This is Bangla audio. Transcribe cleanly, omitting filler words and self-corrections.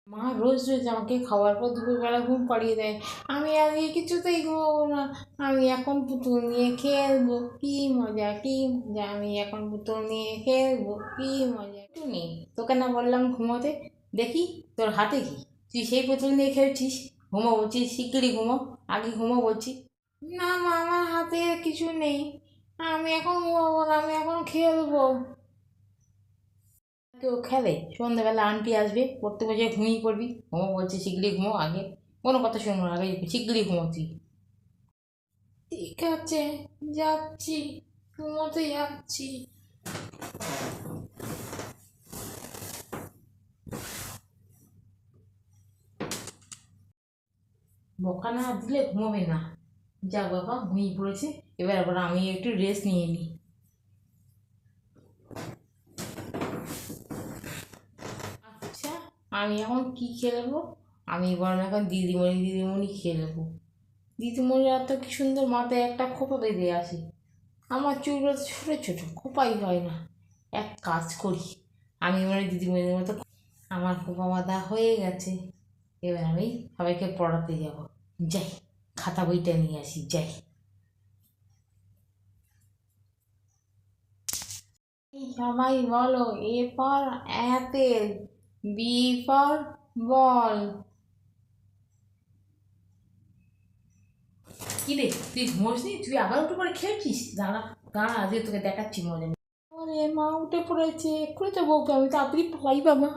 মা রোজ রোজ আমাকে খাওয়ার পর দুপুরবেলা ঘুম পাড়িয়ে দেয়। আমি আজকে কিছুতেই ঘুমাবো না। আমি এখন পুতুল নিয়ে খেলবো, কি মজা কি মজা, আমি এখন পুতুল নিয়ে খেলবো, কি মজা। একটু নেই, তোকে না বললাম ঘুমোতে? দেখি তোর হাতে কি, তুই সেই পুতুল নিয়ে খেলছিস। ঘুমো বলছিস, শিগগিরই ঘুমো, আগে ঘুমো বলছি। না মা, আমার হাতে আর কিছু নেই, আমি এখন ঘুমাবো না, আমি এখন খেলবো। কেউ খেলে? সন্ধ্যাবেলা আন্টি আসবে, পড়তে বসে ঘুমিয়ে পড়বি। ঘুমো বলছি, শিগগিরই ঘুমো আগে, কোনো কথা শুনবো না, আগে শিগগিরই ঘুমোচ্ছি। ঠিক আছে, যাচ্ছি, ঘুমোতে যাচ্ছি। বকা না দিলে ঘুমোবে না। যা বাবা, ঘুমিয়ে পড়েছে, এবার আবার আমি একটু রেস্ট নিয়ে নিই। আচ্ছা, আমি এখন কি খেলবো? আমি বরং এখন দিদিমণি দিদিমণি খেলবো। দিদিমণিরা তো কি সুন্দর মাথায় একটা খোঁপা বেঁধে আসে, আমার চুলগুলো তো ছোটো ছোটো, খোপাই হয় না। এক কাজ করি, আমি মানে দিদিমণিদের মতো আমার খোপা বাঁধা হয়ে গেছে। এবার আমি সবাইকে পড়াতে যাব, যাই খাতা বইটা নিয়ে আসি, যাই। সবাই বলো, A for apple, B for ball. কি রে, তুই ঘুমোসনি? তুই আবার উঠে পরে খেলছিস? দাঁড়া দাঁড়া, আজকে তোকে দেখাচ্ছি মজা। আরে মা উঠে পড়েছে, এক্ষুনি তো বউকে, আমি তাড়াতাড়ি পালাই বাবা।